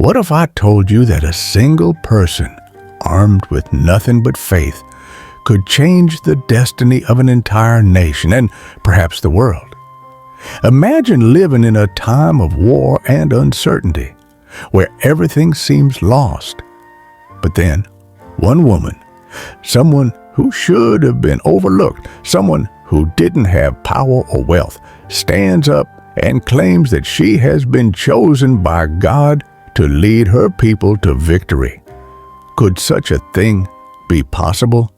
What if I told you that a single person, armed with nothing but faith, could change the destiny of an entire nation and perhaps the world? Imagine living in a time of war and uncertainty, where everything seems lost. But then, one woman, someone who should have been overlooked, someone who didn't have power or wealth, stands up and claims that she has been chosen by God to lead her people to victory. Could such a thing be possible?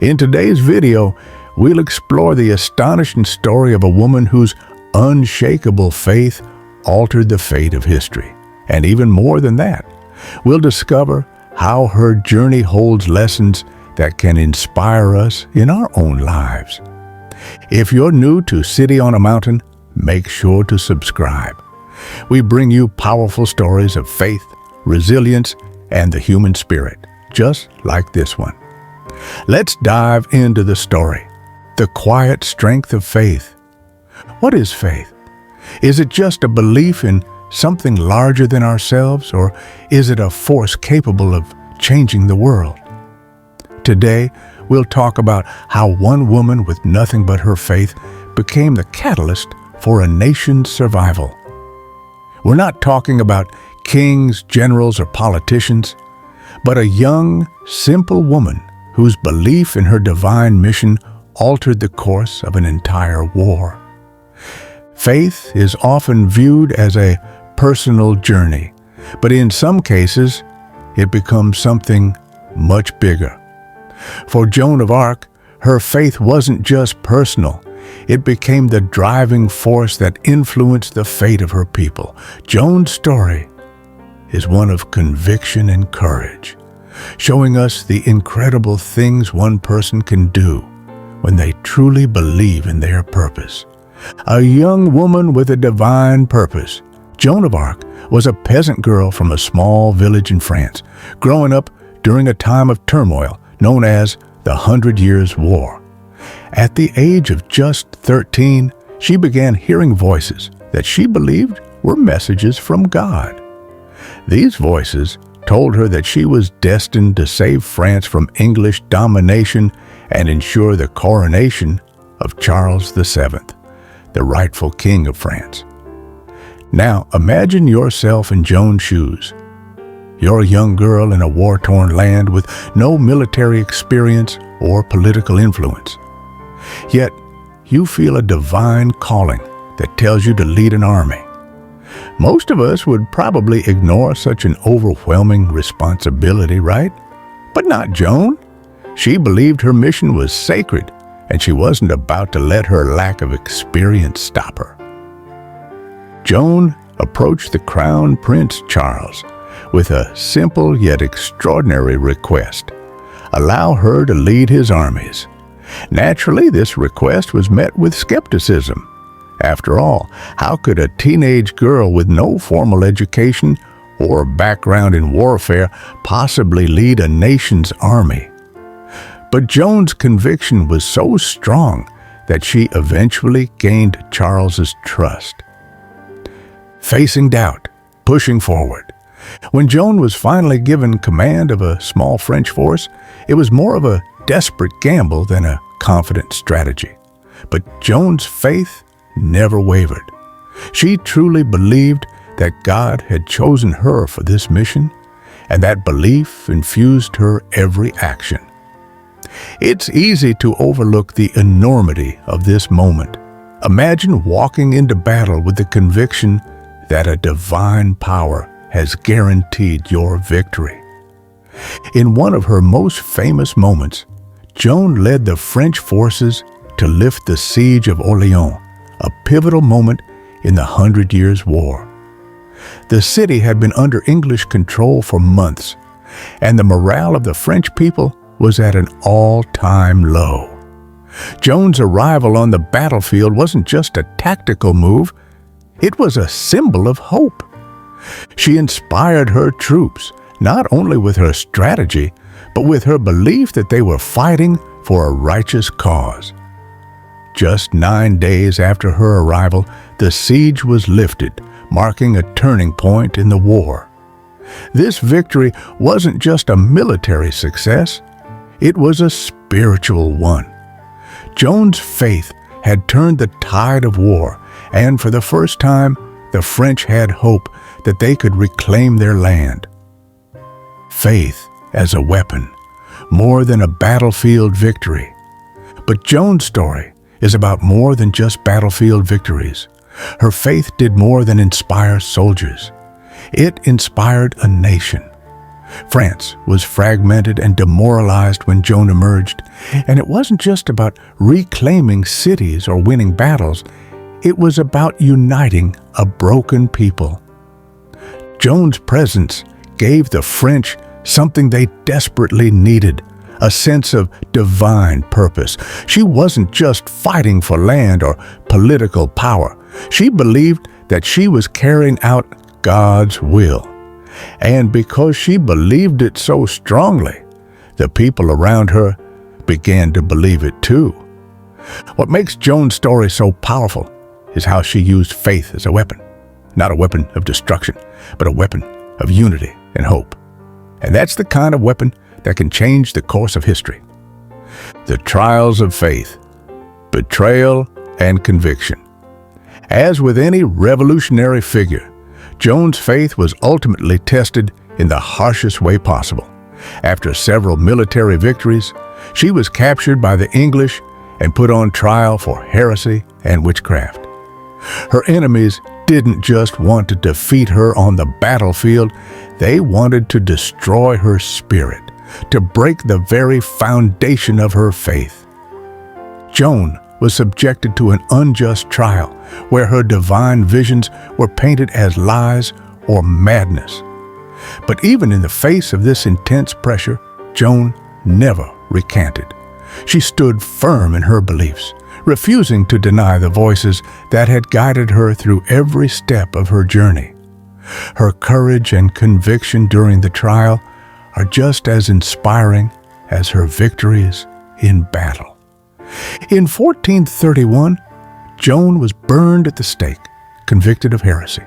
In today's video, we'll explore the astonishing story of a woman whose unshakable faith altered the fate of history. And even more than that, we'll discover how her journey holds lessons that can inspire us in our own lives. If you're new to City on a Mountain, make sure to subscribe. We bring you powerful stories of faith, resilience, and the human spirit, just like this one. Let's dive into the story. The quiet strength of faith. What is faith? Is it just a belief in something larger than ourselves, or is it a force capable of changing the world? Today, we'll talk about how one woman with nothing but her faith became the catalyst for a nation's survival. We're not talking about kings, generals, or politicians, but a young, simple woman whose belief in her divine mission altered the course of an entire war. Faith is often viewed as a personal journey, but in some cases, it becomes something much bigger. For Joan of Arc, her faith wasn't just personal. It became the driving force that influenced the fate of her people. Joan's story is one of conviction and courage, showing us the incredible things one person can do when they truly believe in their purpose. A young woman with a divine purpose, Joan of Arc was a peasant girl from a small village in France, growing up during a time of turmoil known as the 100 Years' War. At the age of just 13, she began hearing voices that she believed were messages from God. These voices told her that she was destined to save France from English domination and ensure the coronation of Charles VII, the rightful king of France. Now, imagine yourself in Joan's shoes. You're a young girl in a war-torn land with no military experience or political influence. Yet, you feel a divine calling that tells you to lead an army. Most of us would probably ignore such an overwhelming responsibility, right? But not Joan. She believed her mission was sacred, and she wasn't about to let her lack of experience stop her. Joan approached the Crown Prince Charles with a simple yet extraordinary request: allow her to lead his armies. Naturally, this request was met with skepticism. After all, how could a teenage girl with no formal education or background in warfare possibly lead a nation's army? But Joan's conviction was so strong that she eventually gained Charles's trust. Facing doubt, pushing forward. When Joan was finally given command of a small French force, it was more of a desperate gamble than a confident strategy. But Joan's faith never wavered. She truly believed that God had chosen her for this mission, and that belief infused her every action. It's easy to overlook the enormity of this moment. Imagine walking into battle with the conviction that a divine power has guaranteed your victory. In one of her most famous moments, Joan led the French forces to lift the siege of Orleans, a pivotal moment in the 100 Years' War. The city had been under English control for months, and the morale of the French people was at an all-time low. Joan's arrival on the battlefield wasn't just a tactical move, it was a symbol of hope. She inspired her troops, not only with her strategy, but with her belief that they were fighting for a righteous cause. Just 9 days after her arrival, the siege was lifted, marking a turning point in the war. This victory wasn't just a military success, it was a spiritual one. Joan's faith had turned the tide of war, and for the first time, the French had hope that they could reclaim their land. Faith as a weapon, more than a battlefield victory. But Joan's story is about more than just battlefield victories. Her faith did more than inspire soldiers. It inspired a nation. France was fragmented and demoralized when Joan emerged, and it wasn't just about reclaiming cities or winning battles. It was about uniting a broken people. Joan's presence gave the French something they desperately needed, a sense of divine purpose. She wasn't just fighting for land or political power. She believed that she was carrying out God's will. And because she believed it so strongly, the people around her began to believe it too. What makes Joan's story so powerful is how she used faith as a weapon. Not a weapon of destruction, but a weapon of unity and hope. And that's the kind of weapon that can change the course of history. The trials of faith, betrayal, and conviction. As with any revolutionary figure, Joan's faith was ultimately tested in the harshest way possible. After several military victories, she was captured by the English and put on trial for heresy and witchcraft. Her enemies didn't just want to defeat her on the battlefield, they wanted to destroy her spirit, to break the very foundation of her faith. Joan was subjected to an unjust trial where her divine visions were painted as lies or madness. But even in the face of this intense pressure, Joan never recanted. She stood firm in her beliefs, refusing to deny the voices that had guided her through every step of her journey. Her courage and conviction during the trial are just as inspiring as her victories in battle. In 1431, Joan was burned at the stake, convicted of heresy.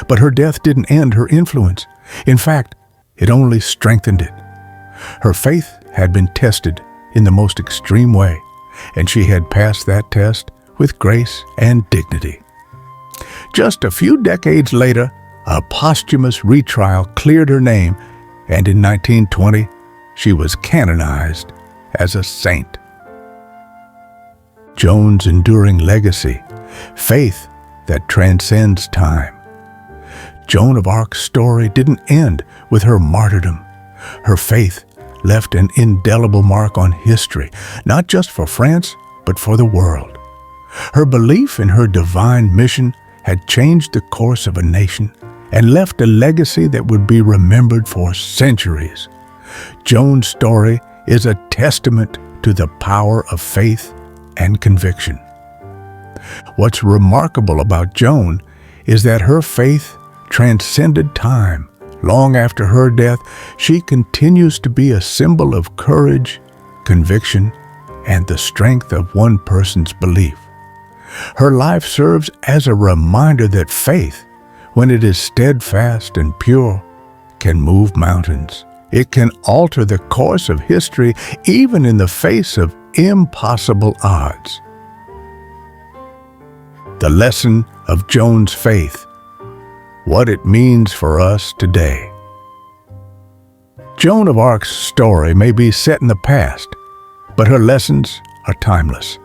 But her death didn't end her influence. In fact, it only strengthened it. Her faith had been tested in the most extreme way, and she had passed that test with grace and dignity. Just a few decades later, a posthumous retrial cleared her name, and in 1920, she was canonized as a saint. Joan's enduring legacy, faith that transcends time. Joan of Arc's story didn't end with her martyrdom. Her faith left an indelible mark on history, not just for France, but for the world. Her belief in her divine mission had changed the course of a nation and left a legacy that would be remembered for centuries. Joan's story is a testament to the power of faith and conviction. What's remarkable about Joan is that her faith transcended time. Long after her death, she continues to be a symbol of courage, conviction, and the strength of one person's belief. Her life serves as a reminder that faith, when it is steadfast and pure, can move mountains. It can alter the course of history even in the face of impossible odds. The lesson of Joan's faith, what it means for us today. Joan of Arc's story may be set in the past, but her lessons are timeless.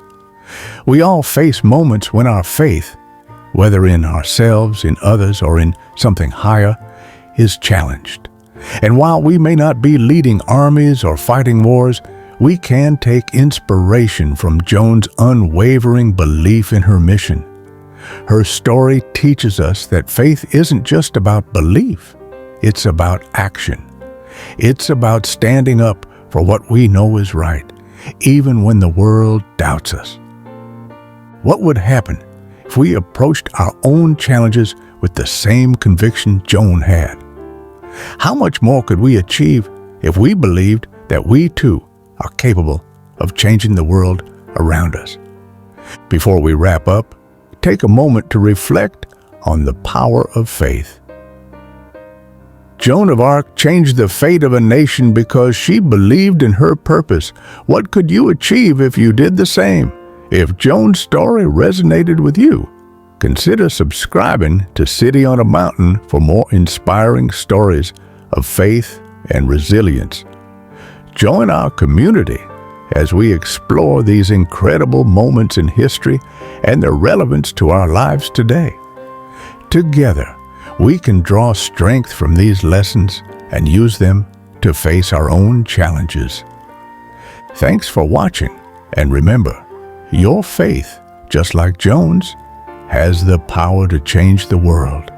We all face moments when our faith, whether in ourselves, in others, or in something higher, is challenged. And while we may not be leading armies or fighting wars, we can take inspiration from Joan's unwavering belief in her mission. Her story teaches us that faith isn't just about belief, it's about action. It's about standing up for what we know is right, even when the world doubts us. What would happen if we approached our own challenges with the same conviction Joan had? How much more could we achieve if we believed that we too are capable of changing the world around us? Before we wrap up, take a moment to reflect on the power of faith. Joan of Arc changed the fate of a nation because she believed in her purpose. What could you achieve if you did the same? If Joan's story resonated with you, consider subscribing to City on a Mountain for more inspiring stories of faith and resilience. Join our community as we explore these incredible moments in history and their relevance to our lives today. Together, we can draw strength from these lessons and use them to face our own challenges. Thanks for watching, and remember, your faith, just like Joan's, has the power to change the world.